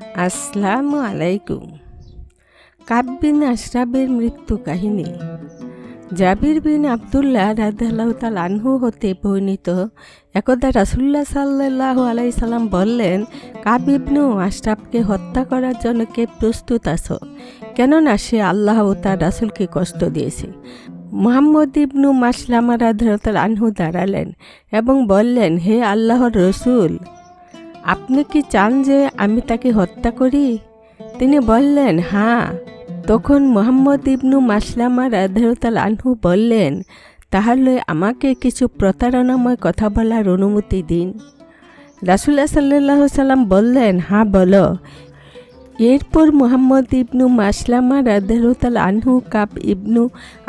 আসসালামু আলাইকুম। কাব বিন আশরাফের মৃত্যু কাহিনী। জাবির বিন আবদুল্লাহ রাদিয়াল্লাহু তাআলা আনহু হতে বর্ণিত, একদা রাসূলুল্লাহ সাল্লাল্লাহু আলাইহি সাল্লাম বললেন, কাব ইবনু আশরাফকে হত্যা করার জন্য কে প্রস্তুত আছো? কেননা সে আল্লাহ ও তার রাসূলকে কষ্ট দিয়েছে। মুহাম্মদ ইবনু মাসলামা রাদিয়াল্লাহু তাআলা আনহু দাঁড়ালেন এবং বললেন, হে আল্লাহর রাসূল, আপনি কি চান যে আমি তাকে হত্যা করি? তিনি বললেন, হ্যাঁ। তখন মুহাম্মদ ইবনু মাসলামা রাদিয়াল্লাহু তাআলা আনহু বললেন, তাহলে আমাকে কিছু প্রতারণাময় কথা বলার অনুমতি দিন। রাসূলুল্লাহ সাল্লাল্লাহু আলাইহি সাল্লাম বললেন, হ্যাঁ বলো। এরপর মুহাম্মদ ইবনু মাসলামা রাদিয়াল্লাহু তাআলা আনহু কাব ইবনু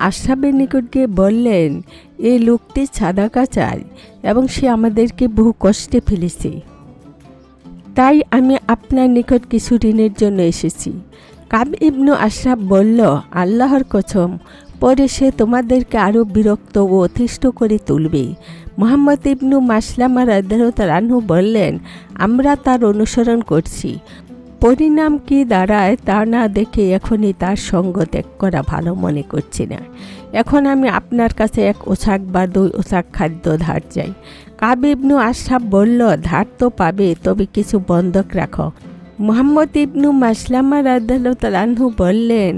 আশরাফের নিকট গিয়ে বললেন, এই লোকটি সাদাকা চায় এবং সে আমাদেরকে বহু কষ্টে ফেলেছে। তাই আমি আপনার নিকট কিছু ঋণের জন্য এসেছি। কাব ইবনু আশরাফ বলল, আল্লাহর কসম, পরে সে তোমাদেরকে আরও বিরক্ত ও অতিষ্ঠ করে তুলবে। মুহাম্মদ ইবনু মাসলামা রাদিয়াল্লাহু তাআলা আনহু বললেন, আমরা তার অনুসরণ করছি। পরিণাম কি দাঁড়ায় তা না দেখে এখনই তার সঙ্গ ত্যাগ করা ভালো মনে করছি না। এখন আমি আপনার কাছে 1 ওছাক বা 2 ওছাক খাদ্য ধার চাই। কাব ইবনু আশরাফ বলল, ধার তো পাবে, তবে কিছু বন্ধক রাখো। মুহাম্মদ ইবনু মাসলামা রাদিয়াল্লাহু তাআলা আনহু বললেন,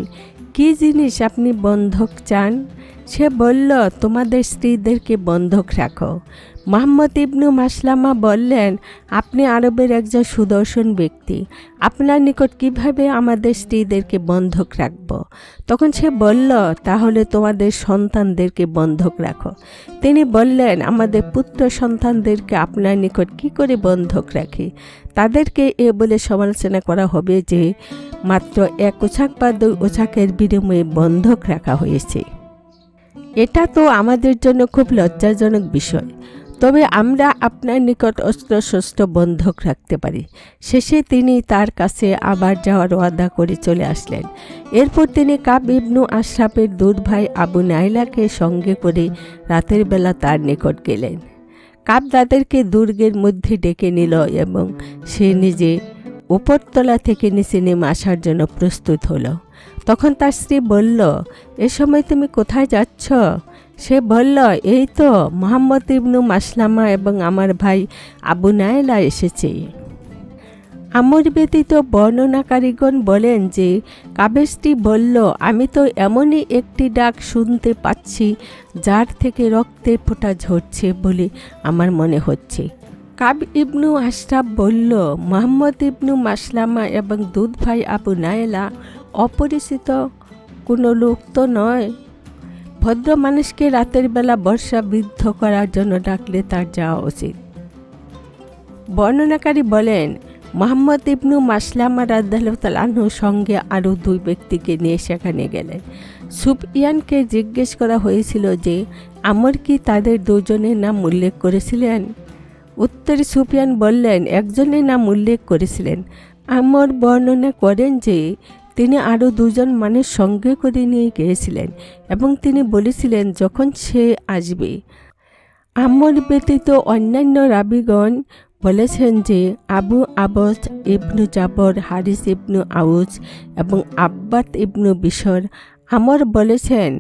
কি জিনিস আপনি বন্ধক চান? সে বলল, তোমাদের স্ত্রীদেরকে বন্ধক রাখো। মুহাম্মদ ইবনু মাসলামা বললেন, আপনি আরবের একজন সুদর্শন ব্যক্তি, আপনার নিকট কিভাবে আমাদের স্ত্রীদেরকে বন্ধক রাখব? তখন সে বলল, তাহলে তোমাদের সন্তানদেরকে বন্ধক রাখো। তিনি বললেন, আমাদের পুত্র সন্তানদেরকে আপনার নিকট কি করে বন্ধক রাখি? তাদেরকে এ বলে সমালোচনা করা হবে যে মাত্র 1 ওছাক বা 2 ওছাকের বিনিময়ে বন্ধক রাখা হয়েছে। এটা তো আমাদের জন্য খুব লজ্জাজনক বিষয়। তবে আমরা আপনার নিকট অস্ত্রশস্ত্র বন্ধক রাখতে পারি। শেষে তিনি তার কাছে আবার যাওয়ার ওয়াদা করে চলে আসলেন। এরপর তিনি কাব ইবনু আশরাফের দুধ ভাই আবু নাইলাকে সঙ্গে করে রাতের বেলা তার নিকট গেলেন। কাব তাদেরকে দুর্গের মধ্যে ডেকে নিল এবং সে নিজে উপরতলা থেকে নিচে নেমে আসার জন্য প্রস্তুত হলো। তখন তার স্ত্রী বলল, এ সময় তুমি কোথায় যাচ্ছ? সে বলল, এই তো মুহাম্মদ ইবনু মাসলামা এবং আমার ভাই আবু নাইলা এসেছে। আমর ব্যতীত বর্ণনাকারীগণ বলেন যে কাবের স্ত্রী বলল, আমি তো এমনই একটি ডাক শুনতে পাচ্ছি যার থেকে রক্তের ফোঁটা ঝরছে বলে আমার মনে হচ্ছে। কাব ইবনু আশরাফ বলল, মুহাম্মদ ইবনু মাসলামা এবং দুধ ভাই আবু নাইলা অপরিচিত কোনো লোক তো নয়। ভদ্র মানুষকে রাতের বেলা বর্ষাবিদ্ধ করার জন্য ডাকলে তার যাওয়া উচিত। বর্ণনাকারী বলেন, মুহাম্মদ ইবনু মাসলামা রাদিয়াল্লাহু তাআলা আনহুর সঙ্গে আরও 2 ব্যক্তিকে নিয়ে সেখানে গেলেন। সুফিয়ানকে জিজ্ঞেস করা হয়েছিল যে আমর কি তাদের 2 জনের নাম উল্লেখ করেছিলেন? উত্তরে সুফিয়ান বললেন, একজনের নাম উল্লেখ করেছিলেন। আমর বর্ণনা করেন যে তিনি আরও 2 জন মানুষ সঙ্গে করে নিয়ে গিয়েছিলেন এবং তিনি বলেছিলেন যখন সে আসবে। আমর ব্যতীত অন্যান্য রাবীগণ বলেছেন যে আবু আবস ইবনু জাবর, হারিস ইবনু আউজ এবং আব্বাত ইবনু বিশর। আমর বলেছেন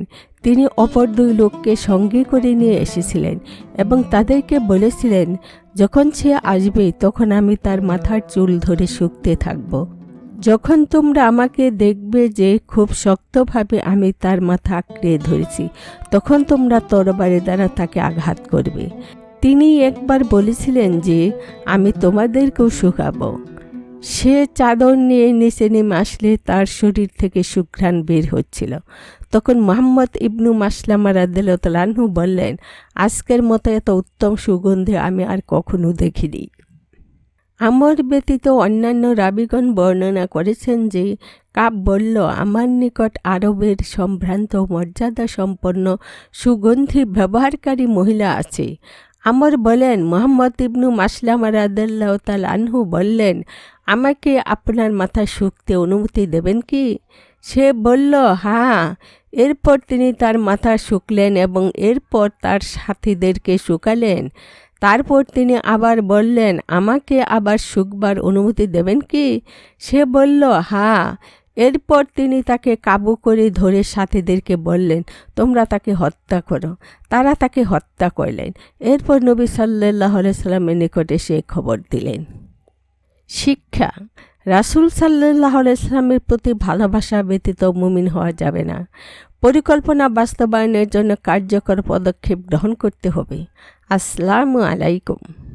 তিনি অপর 2 লোককে সঙ্গে করে নিয়ে এসেছিলেন এবং তাদেরকে বলেছিলেন, যখন সে আসবে তখন আমি তার মাথার চুল ধরে শুকতে থাকব। যখন তোমরা আমাকে দেখবে যে খুব শক্তভাবে আমি তার মাথা আঁকড়ে ধরেছি, তখন তোমরা তরবারি দ্বারা তাকে আঘাত করবে। তিনি একবার বলেছিলেন যে আমি তোমাদেরকেও শুকাবো। সে চাদর নিয়ে নিচে নেমে আসলে তার শরীর থেকে সুঘ্রাণ বের হচ্ছিল। তখন মুহাম্মদ ইবনু মাসলামা রাদিয়াল্লাহু তাআলা আনহু বললেন, আজকের মতো এত উত্তম সুগন্ধি আমি আর কখনো দেখিনি। আমর ব্যতীত অন্যান্য রাবীগণ বর্ণনা করেছেন যে কাব বলল, আমার নিকট আরবের সম্ভ্রান্ত মর্যাদা সম্পন্ন সুগন্ধি ব্যবহারকারী মহিলা আছে। আমর বলেন, মুহাম্মদ ইবনু মাসলামা রাদিয়াল্লাহু তাআলা আনহু বললেন, আমাকে আপনার মাথা শুকতে অনুমতি দেবেন কি? সে বলল, হ্যাঁ। এরপর তিনি তার মাথা শুকলেন এবং এরপর তার সাথীদেরকে শুকালেন। তারপর তিনি আবার বললেন, আমাকে আবার শুকবার অনুমতি দেবেন কি? সে বলল, হ্যাঁ। এরপর তিনি তাকে কাবু করে ধরে সাথীদেরকে বললেন, তোমরা তাকে হত্যা করো। তারা তাকে হত্যা করলেন। এরপর নবী সাল্লাল্লাহু আলাইহি সাল্লামের নিকটে সে খবর দিলেন। শিক্ষা: রাসূল সাল্লাল্লাহু আলাইহি সাল্লামের প্রতি ভালোবাসা ব্যতীত মুমিন হওয়া যাবে না। পরিকল্পনা বাস্তবায়নের জন্য কার্যকর পদক্ষেপ গ্রহণ করতে হবে। আসসালামু আলাইকুম।